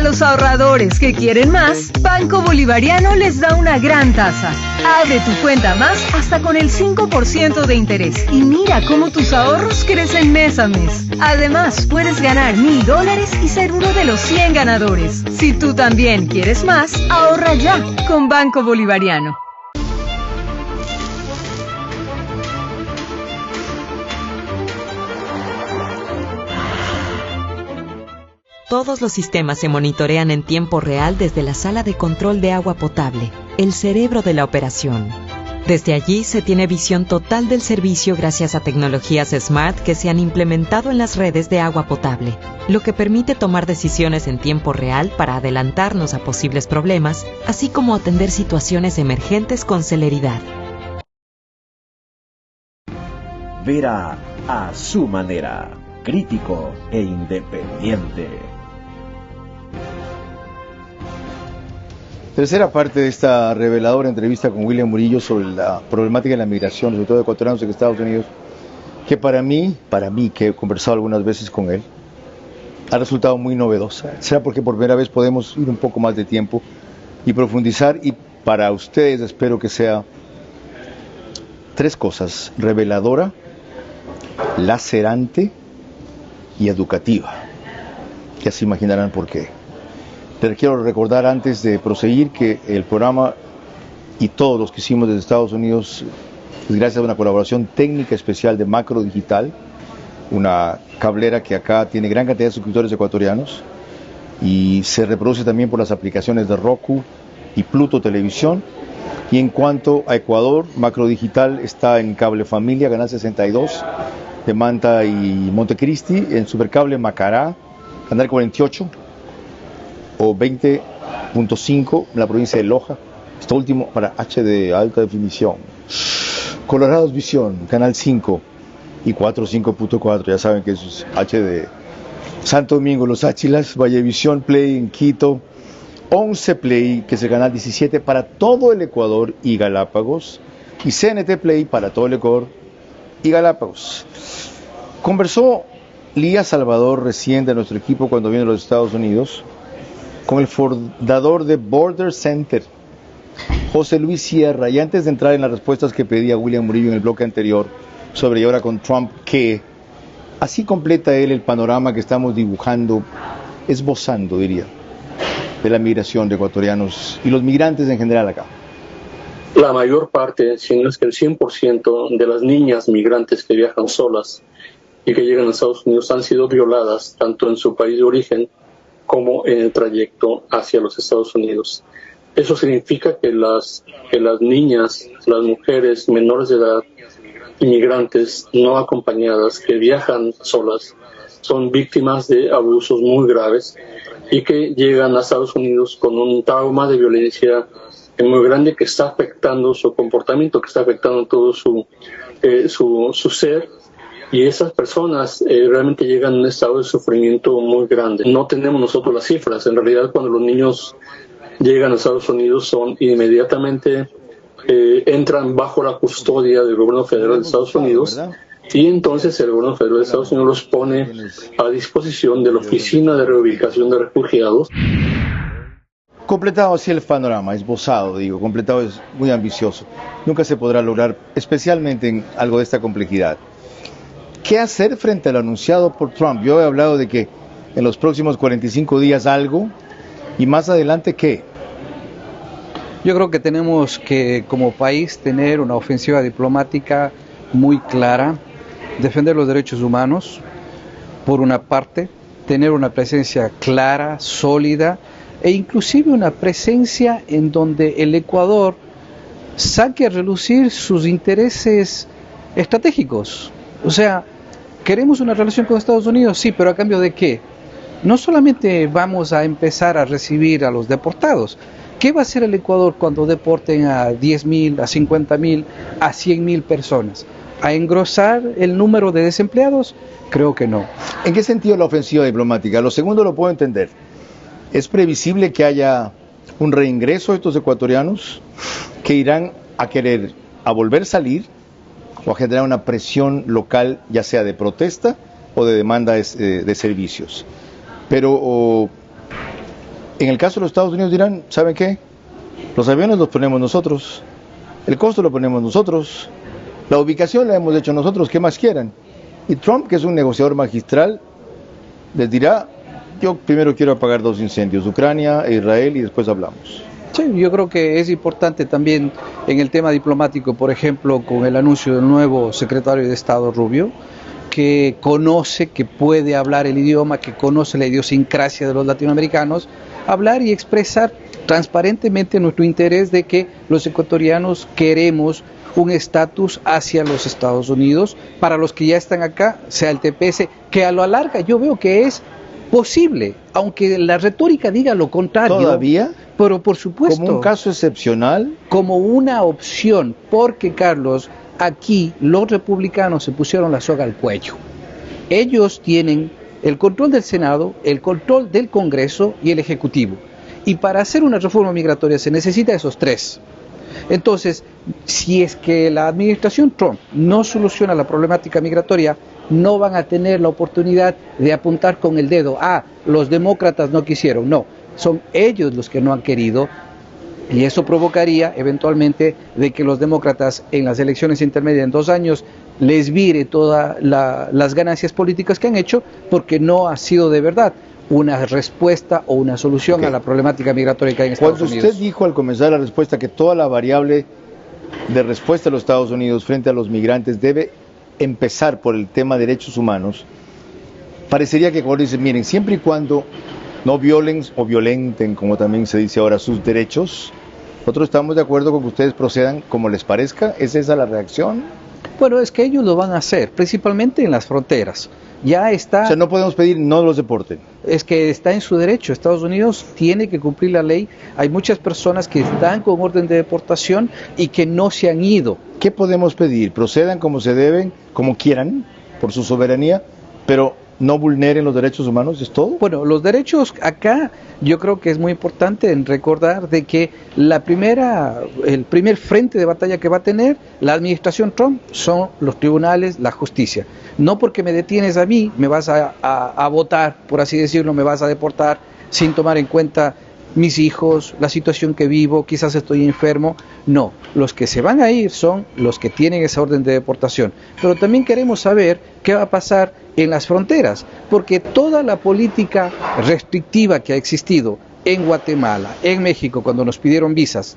Los ahorradores que quieren más, Banco Bolivariano les da una gran tasa. Abre tu cuenta más hasta con el 5% de interés y mira cómo tus ahorros crecen mes a mes. Además, puedes ganar $1,000 y ser uno de los 100 ganadores. Si tú también quieres más, ahorra ya con Banco Bolivariano. Todos los sistemas se monitorean en tiempo real desde la sala de control de agua potable, el cerebro de la operación. Desde allí se tiene visión total del servicio gracias a tecnologías Smart que se han implementado en las redes de agua potable, lo que permite tomar decisiones en tiempo real para adelantarnos a posibles problemas, así como atender situaciones emergentes con celeridad. Vera a su manera, crítico e independiente. Tercera parte de esta reveladora entrevista con William Murillo sobre la problemática de la migración, sobre todo de ecuatorianos en Estados Unidos, que para mí, que he conversado algunas veces con él, ha resultado muy novedosa. Será porque por primera vez podemos ir un poco más de tiempo y profundizar, y para ustedes espero que sea tres cosas: reveladora, lacerante y educativa. Ya se imaginarán por qué. Pero quiero recordar antes de proseguir que el programa y todos los que hicimos desde Estados Unidos es gracias a una colaboración técnica especial de Macro Digital, una cablera que acá tiene gran cantidad de suscriptores ecuatorianos y se reproduce también por las aplicaciones de Roku y Pluto Televisión. Y en cuanto a Ecuador, Macro Digital está en Cable Familia, Canal 62 de Manta y Montecristi, en Supercable Macará, Canal 48 o 20.5 en la provincia de Loja, Esto último para HD, alta definición. Colorados Visión, Canal 5 y 45.4, ya saben que eso es HD. Santo Domingo, Los Áchilas, Vallevisión Play en Quito, 11 Play, que es el canal 17 para todo el Ecuador y Galápagos, y CNT Play para todo el Ecuador y Galápagos. Conversó Lía Salvador, recién de nuestro equipo cuando vino a los Estados Unidos, con el fundador de Border Center, José Luis Sierra, y antes de entrar en las respuestas que pedía William Murillo en el bloque anterior sobre y ahora con Trump, que así completa él el panorama que estamos dibujando, esbozando, diría, de la migración de ecuatorianos y los migrantes en general acá. La mayor parte, si no es que el 100% de las niñas migrantes que viajan solas y que llegan a Estados Unidos han sido violadas tanto en su país de origen como en el trayecto hacia los Estados Unidos. Eso significa que las niñas, las mujeres menores de edad, inmigrantes no acompañadas que viajan solas, son víctimas de abusos muy graves y que llegan a Estados Unidos con un trauma de violencia muy grande que está afectando su comportamiento, que está afectando todo su ser. Y esas personas realmente llegan a un estado de sufrimiento muy grande. No tenemos nosotros las cifras. En realidad, cuando los niños llegan a Estados Unidos, son inmediatamente entran bajo la custodia del gobierno federal de Estados Unidos, y entonces el gobierno federal de Estados Unidos los pone a disposición de la Oficina de Reubicación de Refugiados. Completado así el panorama, esbozado, digo, completado es muy ambicioso. Nunca se podrá lograr, especialmente en algo de esta complejidad. ¿Qué hacer frente a lo anunciado por Trump? Yo he hablado de que en los próximos 45 días algo, y más adelante, ¿qué? Yo creo que tenemos que, como país, tener una ofensiva diplomática muy clara, defender los derechos humanos, por una parte, tener una presencia clara, sólida, e inclusive una presencia en donde el Ecuador saque a relucir sus intereses estratégicos. O sea, ¿queremos una relación con Estados Unidos? Sí, pero ¿a cambio de qué? No solamente vamos a empezar a recibir a los deportados. ¿Qué va a hacer el Ecuador cuando deporten a 10.000, a 50.000, a 100.000 personas? ¿A engrosar el número de desempleados? Creo que no. ¿En qué sentido la ofensiva diplomática? Lo segundo lo puedo entender. ¿Es previsible que haya un reingreso de estos ecuatorianos que irán a querer a volver a salir o a generar una presión local, ya sea de protesta o de demanda de servicios? Pero en el caso de los Estados Unidos dirán, ¿saben qué? Los aviones los ponemos nosotros, el costo lo ponemos nosotros, la ubicación la hemos hecho nosotros, ¿qué más quieran? Y Trump, que es un negociador magistral, les dirá, yo primero quiero apagar 2 incendios, Ucrania e Israel, y después hablamos. Sí, yo creo que es importante también en el tema diplomático, por ejemplo, con el anuncio del nuevo secretario de Estado Rubio, que conoce, que puede hablar el idioma, que conoce la idiosincrasia de los latinoamericanos, hablar y expresar transparentemente nuestro interés de que los ecuatorianos queremos un estatus hacia los Estados Unidos, para los que ya están acá, sea el TPS, que a lo larga yo veo que es posible, aunque la retórica diga lo contrario. ¿Todavía? Pero por supuesto. ¿Como un caso excepcional? Como una opción, porque Carlos, aquí los republicanos se pusieron la soga al cuello. Ellos tienen el control del Senado, el control del Congreso y el Ejecutivo. Y para hacer una reforma migratoria se necesita esos 3. Entonces, si es que la administración Trump no soluciona la problemática migratoria, no van a tener la oportunidad de apuntar con el dedo, los demócratas no quisieron. No, son ellos los que no han querido, y eso provocaría eventualmente de que los demócratas en las elecciones intermedias en 2 años les vire todas las ganancias políticas que han hecho, porque no ha sido de verdad una respuesta o una solución a la problemática migratoria que hay en Estados Unidos. Cuando usted dijo al comenzar la respuesta que toda la variable de respuesta de los Estados Unidos frente a los migrantes debe empezar por el tema de derechos humanos, parecería que Ecuador dice, miren, siempre y cuando no violen o violenten, como también se dice ahora, sus derechos, nosotros estamos de acuerdo con que ustedes procedan como les parezca. ¿Es esa la reacción? Bueno, es que ellos lo van a hacer, principalmente en las fronteras. ya está... O sea, no podemos pedir no los deporten. Es que está en su derecho. Estados Unidos tiene que cumplir la ley. Hay muchas personas que están con orden de deportación y que no se han ido. ¿Qué podemos pedir? Procedan como se deben, como quieran, por su soberanía, pero no vulneren los derechos humanos, ¿es todo? Bueno, los derechos acá yo creo que es muy importante en recordar de que el primer frente de batalla que va a tener la administración Trump son los tribunales, la justicia. No porque me detienes a mí, me vas a votar, por así decirlo, me vas a deportar sin tomar en cuenta mis hijos, la situación que vivo, quizás estoy enfermo. No, los que se van a ir son los que tienen esa orden de deportación. Pero también queremos saber qué va a pasar en las fronteras, porque toda la política restrictiva que ha existido en Guatemala, en México, cuando nos pidieron visas,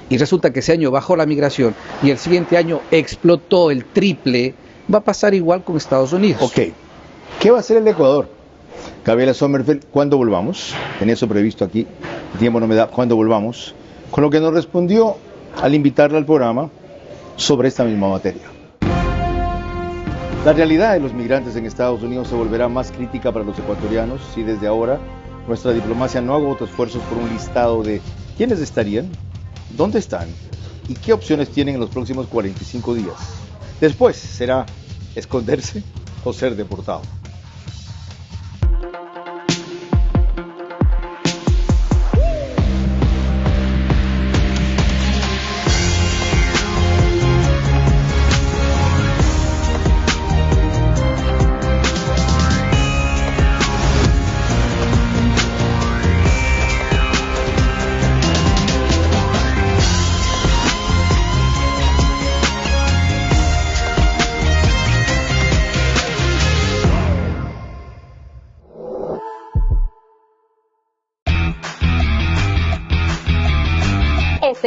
y resulta que ese año bajó la migración y el siguiente año explotó el triple, va a pasar igual con Estados Unidos. Ok, ¿qué va a hacer el Ecuador? Gabriela Sommerfeld, ¿cuándo volvamos? Tenía eso previsto aquí, el tiempo no me da, ¿cuándo volvamos? Con lo que nos respondió al invitarla al programa sobre esta misma materia. La realidad de los migrantes en Estados Unidos se volverá más crítica para los ecuatorianos si desde ahora nuestra diplomacia no agota esfuerzos por un listado de quiénes estarían, dónde están y qué opciones tienen en los próximos 45 días. Después será esconderse o ser deportado.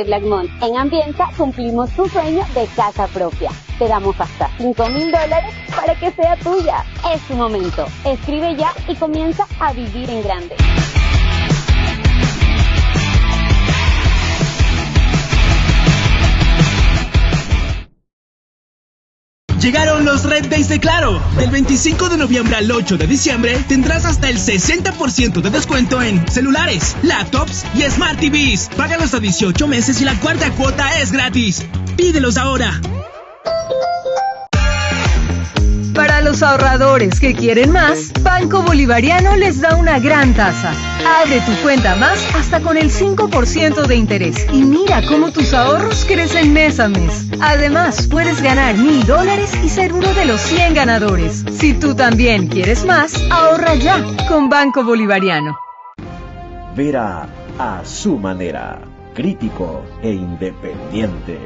Lagmont. En Ambienta cumplimos tu sueño de casa propia. Te damos hasta $5,000 para que sea tuya. Es tu momento. Escribe ya y comienza a vivir en grande. Llegaron los Red Days de Claro. Del 25 de noviembre al 8 de diciembre tendrás hasta el 60% de descuento en celulares, laptops y Smart TVs. Págalos a 18 meses y la cuarta cuota es gratis. Pídelos ahora. Para los ahorradores que quieren más, Banco Bolivariano les da una gran tasa. Abre tu cuenta más hasta con el 5% de interés y mira cómo tus ahorros crecen mes a mes. Además, puedes ganar $1,000 y ser uno de los 100 ganadores. Si tú también quieres más, ahorra ya con Banco Bolivariano. Vera a su manera, crítico e independiente.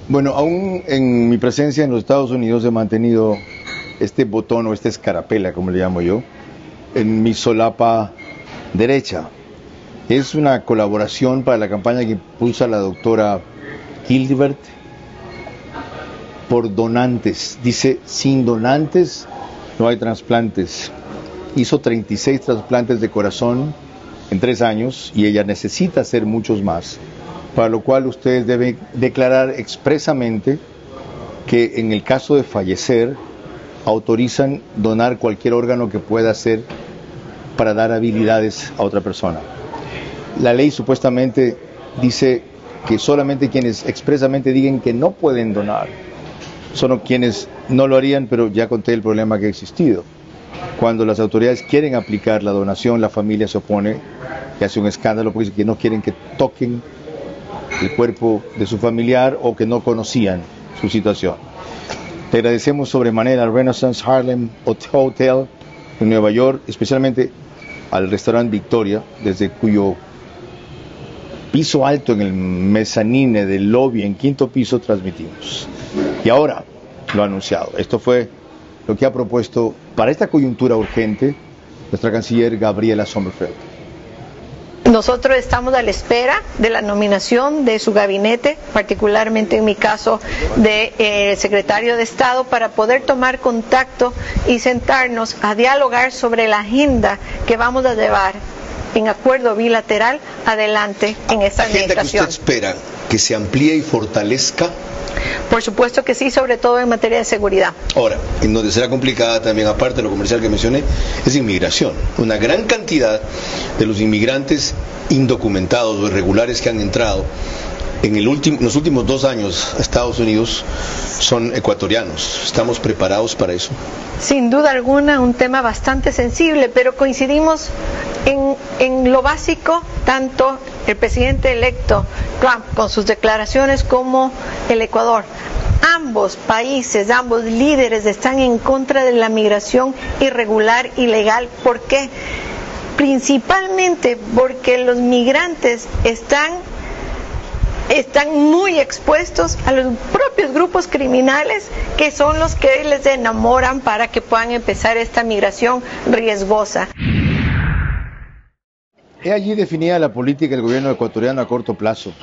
Bueno, aún en mi presencia en los Estados Unidos he mantenido este botón o esta escarapela, como le llamo yo, en mi solapa derecha. Es una colaboración para la campaña que impulsa la doctora Hildebert por donantes. Dice, sin donantes no hay trasplantes. Hizo 36 trasplantes de corazón en 3 años y ella necesita hacer muchos más, para lo cual ustedes deben declarar expresamente que en el caso de fallecer autorizan donar cualquier órgano que pueda hacer para dar habilidades a otra persona. La ley supuestamente dice que solamente quienes expresamente digan que no pueden donar son quienes no lo harían, pero ya conté el problema que ha existido. Cuando las autoridades quieren aplicar la donación, la familia se opone y hace un escándalo porque dice que no quieren que toquen el cuerpo de su familiar o que no conocían su situación. Te agradecemos sobremanera al Renaissance Harlem Hotel en Nueva York, especialmente al restaurante Victoria, desde cuyo piso alto en el mezanine del lobby en 5º piso transmitimos. Y ahora lo ha anunciado. Esto fue lo que ha propuesto para esta coyuntura urgente nuestra canciller Gabriela Sommerfeld. Nosotros estamos a la espera de la nominación de su gabinete, particularmente en mi caso de secretario de Estado, para poder tomar contacto y sentarnos a dialogar sobre la agenda que vamos a llevar en acuerdo bilateral adelante en esta administración. ¿Qué agenda que usted espera que se amplíe y fortalezca? Por supuesto que sí, sobre todo en materia de seguridad. Ahora, en donde será complicada también, aparte de lo comercial que mencioné, es inmigración. Una gran cantidad de los inmigrantes indocumentados o irregulares que han entrado en los últimos 2 años a Estados Unidos son ecuatorianos. ¿Estamos preparados para eso? Sin duda alguna, un tema bastante sensible, pero coincidimos en lo básico, tanto el presidente electo Trump con sus declaraciones como el Ecuador. Ambos países, ambos líderes están en contra de la migración irregular, ilegal. ¿Por qué? Principalmente porque los migrantes están muy expuestos a los propios grupos criminales, que son los que les enamoran para que puedan empezar esta migración riesgosa. He allí definida la política del gobierno ecuatoriano a corto plazo.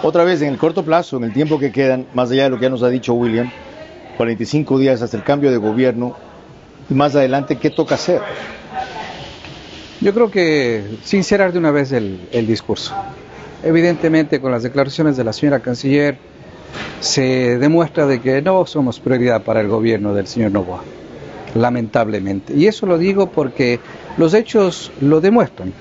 Otra vez, en el corto plazo, en el tiempo que quedan, más allá de lo que ya nos ha dicho William, 45 días hasta el cambio de gobierno, y más adelante, ¿qué toca hacer? Yo creo que sincerar de una vez el discurso. Evidentemente, con las declaraciones de la señora canciller, se demuestra de que no somos prioridad para el gobierno del señor Noboa, lamentablemente. Y eso lo digo porque los hechos lo demuestran.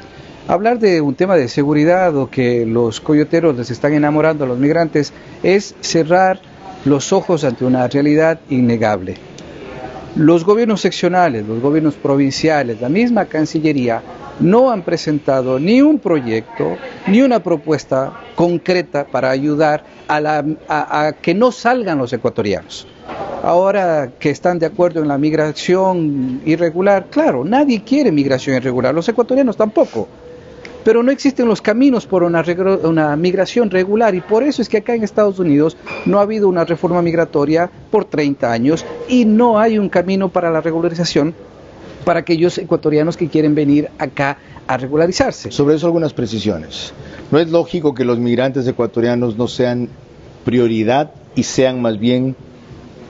Hablar de un tema de seguridad o que los coyoteros les están enamorando a los migrantes es cerrar los ojos ante una realidad innegable. Los gobiernos seccionales, los gobiernos provinciales, la misma Cancillería no han presentado ni un proyecto ni una propuesta concreta para ayudar a que no salgan los ecuatorianos. Ahora que están de acuerdo en la migración irregular, claro, nadie quiere migración irregular, los ecuatorianos tampoco. Pero no existen los caminos por una migración regular, y por eso es que acá en Estados Unidos no ha habido una reforma migratoria por 30 años y no hay un camino para la regularización para aquellos ecuatorianos que quieren venir acá a regularizarse. Sobre eso algunas precisiones. ¿No es lógico que los migrantes ecuatorianos no sean prioridad y sean más bien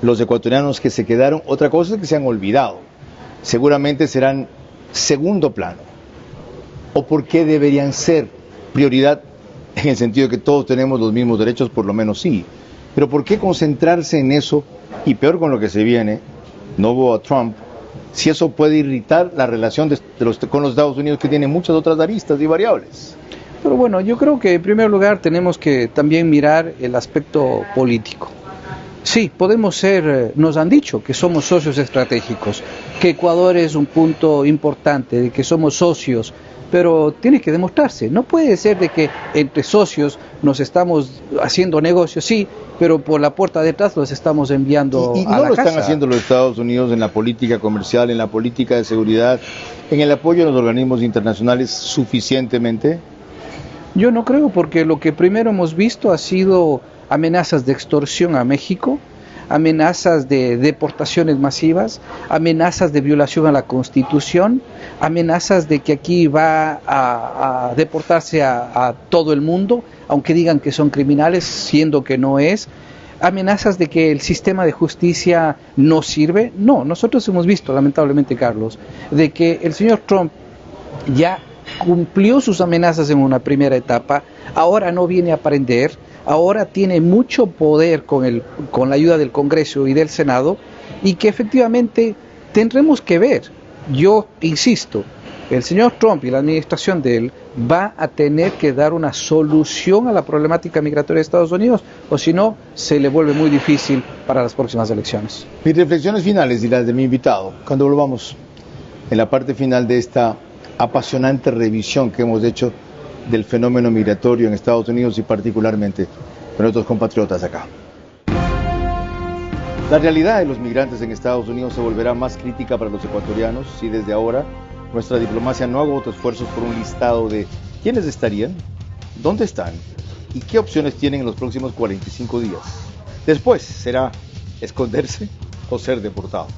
los ecuatorianos que se quedaron? Otra cosa es que se han olvidado. Seguramente serán segundo plano. ¿O por qué deberían ser prioridad en el sentido de que todos tenemos los mismos derechos? Por lo menos sí. Pero ¿por qué concentrarse en eso? Y peor con lo que se viene, Noboa Trump, si eso puede irritar la relación con los Estados Unidos, que tiene muchas otras aristas y variables. Pero bueno, yo creo que en primer lugar tenemos que también mirar el aspecto político. Sí, podemos ser, nos han dicho que somos socios estratégicos, que Ecuador es un punto importante, de que somos socios, pero tiene que demostrarse. No puede ser de que entre socios nos estamos haciendo negocios, sí, pero por la puerta de atrás los estamos enviando a la casa. ¿Y no lo están haciendo los Estados Unidos en la política comercial, en la política de seguridad, en el apoyo a los organismos internacionales suficientemente? Yo no creo, porque lo que primero hemos visto ha sido amenazas de extorsión a México, amenazas de deportaciones masivas, amenazas de violación a la Constitución, amenazas de que aquí va a deportarse a todo el mundo, aunque digan que son criminales, siendo que no es, amenazas de que el sistema de justicia no sirve. No, nosotros hemos visto, lamentablemente, Carlos, de que el señor Trump ya cumplió sus amenazas en una primera etapa, ahora no viene a aprender, ahora tiene mucho poder con la ayuda del Congreso y del Senado, y que efectivamente tendremos que ver. Yo insisto, el señor Trump y la administración de él va a tener que dar una solución a la problemática migratoria de Estados Unidos, o si no, se le vuelve muy difícil para las próximas elecciones. Mis reflexiones finales y las de mi invitado, cuando volvamos en la parte final de esta apasionante revisión que hemos hecho del fenómeno migratorio en Estados Unidos y particularmente con nuestros compatriotas acá. La realidad de los migrantes en Estados Unidos se volverá más crítica para los ecuatorianos si desde ahora nuestra diplomacia no agota esfuerzos por un listado de quiénes estarían, dónde están y qué opciones tienen en los próximos 45 días. Después será esconderse o ser deportado.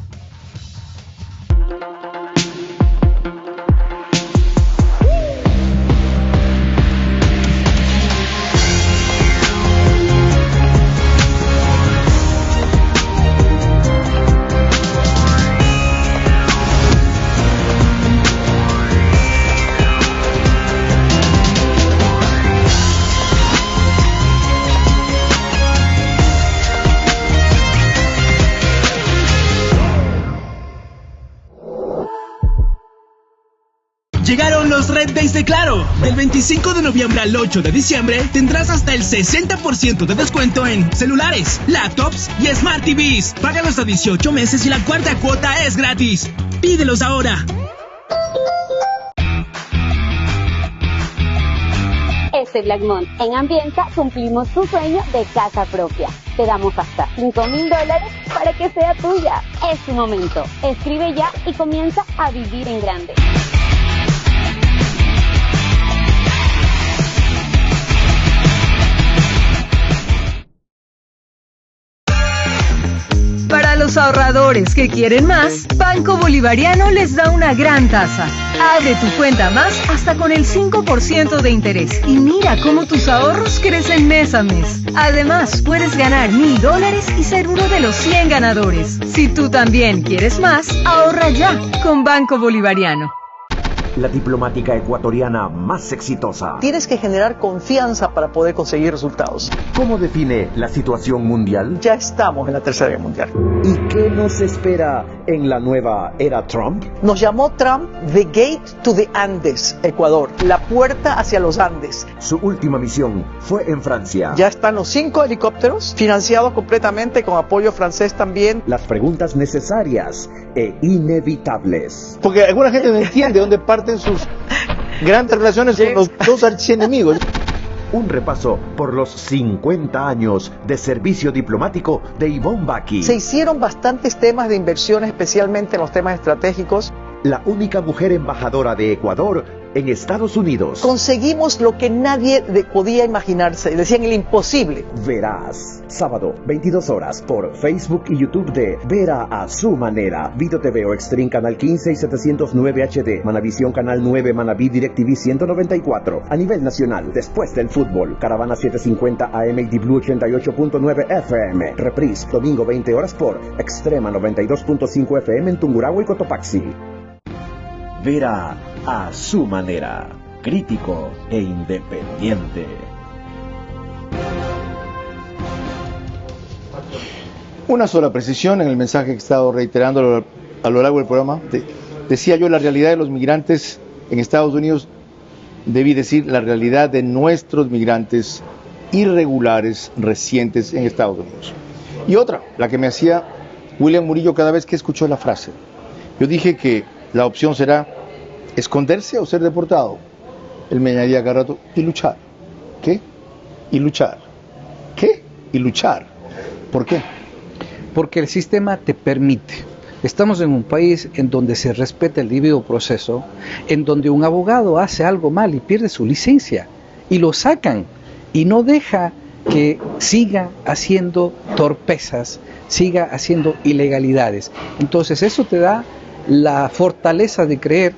Days de Claro. Del 25 de noviembre al 8 de diciembre tendrás hasta el 60% de descuento en celulares, laptops y Smart TVs. Págalos a 18 meses y la cuarta cuota es gratis. Pídelos ahora. Este Black Month en Ambienta cumplimos tu sueño de casa propia. Te damos hasta $5,000 para que sea tuya. Es tu momento. Escribe ya y comienza a vivir en grande. Para los ahorradores que quieren más, Banco Bolivariano les da una gran tasa. Abre tu cuenta más hasta con el 5% de interés y mira cómo tus ahorros crecen mes a mes. Además, puedes ganar $1,000 y ser uno de los 100 ganadores. Si tú también quieres más, ahorra ya con Banco Bolivariano. La diplomática ecuatoriana más exitosa. Tienes que generar confianza para poder conseguir resultados. ¿Cómo define la situación mundial? Ya estamos en la Tercera Guerra Mundial. ¿Y qué nos espera en la nueva era Trump? Nos llamó Trump The Gate to the Andes, Ecuador, la puerta hacia los Andes. Su última misión fue en Francia. Ya están los 5 helicópteros, financiados completamente con apoyo francés también. Las preguntas necesarias e inevitables. Porque alguna gente no entiende dónde parten sus grandes relaciones con los dos archienemigos. Un repaso por los 50 años de servicio diplomático de Ivonne Baki. Se hicieron bastantes temas de inversión, especialmente en los temas estratégicos. La única mujer embajadora de Ecuador en Estados Unidos. Conseguimos lo que nadie podía imaginarse. Decían el imposible. Verás. Sábado, 22 horas, por Facebook y YouTube de Vera a su manera. Video TV o Extreme Canal 15 y 709 HD. Manavisión Canal 9, Manaví DirecTV 194. A nivel nacional, después del fútbol. Caravana 750 AM y Blue 88.9 FM. Reprise, domingo 20 horas por Extrema 92.5 FM en Tungurahua y Cotopaxi. Vera a su manera, crítico e independiente. Una sola precisión en el mensaje que he estado reiterando a lo largo del programa. Decía yo, la realidad de los migrantes en Estados Unidos, debí decir la realidad de nuestros migrantes irregulares recientes en Estados Unidos. Y otra, la que me hacía William Murillo cada vez que escuchó la frase. Yo dije que la opción será esconderse o ser deportado. Él me añadía cada rato, y luchar. ¿Qué? Y luchar. ¿Qué? Y luchar. ¿Por qué? Porque el sistema te permite. Estamos en un país en donde se respeta el debido proceso, en donde un abogado hace algo mal y pierde su licencia, y lo sacan, y no deja que siga haciendo torpezas, siga haciendo ilegalidades. Entonces eso te da la fortaleza de creer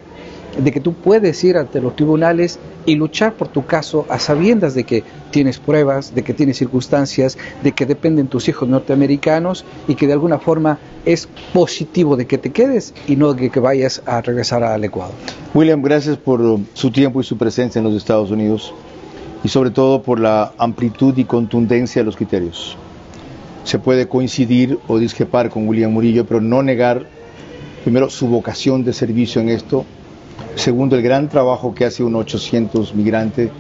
de que tú puedes ir ante los tribunales y luchar por tu caso a sabiendas de que tienes pruebas, de que tienes circunstancias, de que dependen tus hijos norteamericanos y que de alguna forma es positivo de que te quedes y no de que vayas a regresar al Ecuador. William, gracias por su tiempo y su presencia en los Estados Unidos y sobre todo por la amplitud y contundencia de los criterios. Se puede coincidir o discrepar con William Murillo, pero no negar primero su vocación de servicio en esto, segundo el gran trabajo que hace un 800 migrante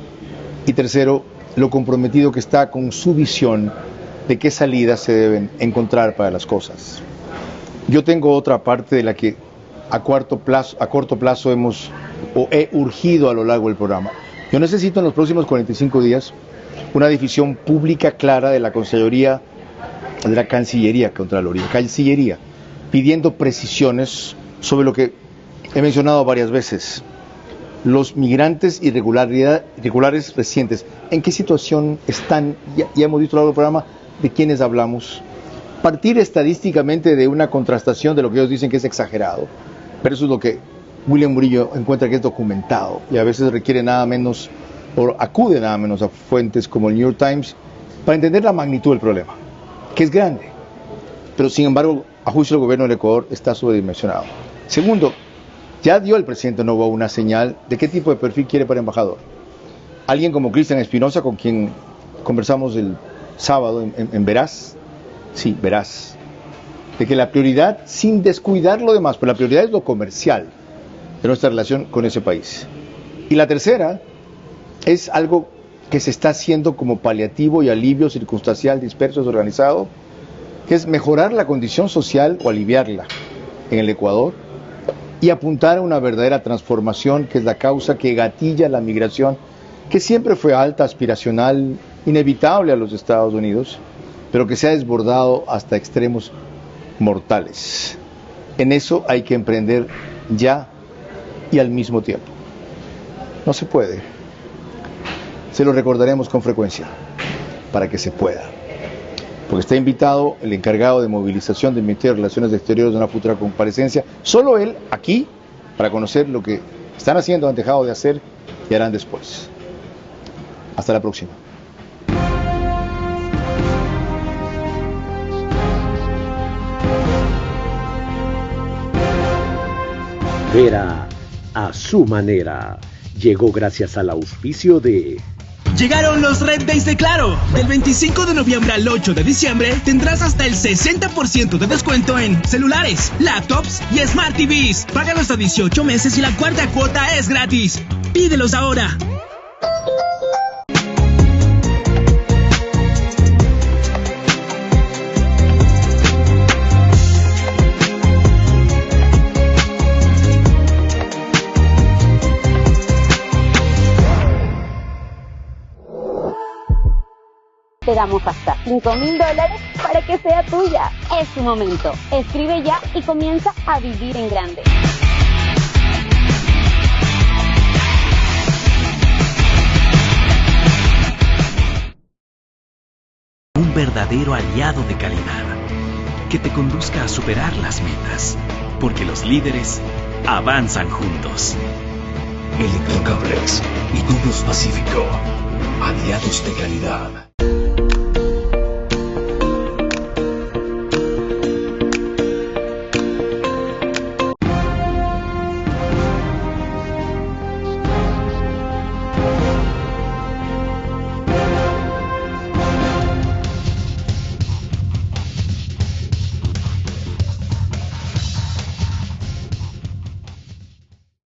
y tercero lo comprometido que está con su visión de qué salidas se deben encontrar para las cosas. Yo tengo otra parte de la que a corto plazo he urgido a lo largo del programa. Yo necesito en los próximos 45 días una definición pública clara de la Cancillería, pidiendo precisiones sobre lo que he mencionado varias veces. Los migrantes irregulares recientes, ¿en qué situación están? Ya hemos visto en el programa de quiénes hablamos. Partir estadísticamente de una contrastación de lo que ellos dicen que es exagerado, pero eso es lo que William Murillo encuentra que es documentado y a veces requiere nada menos, o acude nada menos a fuentes como el New York Times para entender la magnitud del problema, que es grande, pero sin embargo, a juicio del gobierno del Ecuador está sobredimensionado. Segundo, ya dio el presidente Noboa una señal de qué tipo de perfil quiere para embajador. Alguien como Cristian Espinosa, con quien conversamos el sábado en Verás, sí, Verás, de que la prioridad, sin descuidar lo demás, pero la prioridad es lo comercial de nuestra relación con ese país. Y la tercera es algo que se está haciendo como paliativo y alivio circunstancial, disperso, desorganizado, que es mejorar la condición social o aliviarla en el Ecuador y apuntar a una verdadera transformación, que es la causa que gatilla la migración, que siempre fue alta, aspiracional, inevitable a los Estados Unidos, pero que se ha desbordado hasta extremos mortales. En eso hay que emprender ya y al mismo tiempo. No se puede. Se lo recordaremos con frecuencia para que se pueda. Porque está invitado el encargado de movilización del Ministerio de Relaciones Exteriores de una futura comparecencia, solo él aquí, para conocer lo que están haciendo, han dejado de hacer y harán después. Hasta la próxima. Vera a su manera. Llegó gracias al auspicio de... Llegaron los Red Days de Claro. Del 25 de noviembre al 8 de diciembre tendrás hasta el 60% de descuento en celulares, laptops y Smart TVs. Págalos hasta 18 meses y la cuarta cuota es gratis. Pídelos ahora. Te damos hasta $5,000 para que sea tuya. Es su momento. Escribe ya y comienza a vivir en grande. Un verdadero aliado de calidad que te conduzca a superar las metas, porque los líderes avanzan juntos. Electrocablex y Tubos Pacífico, aliados de calidad.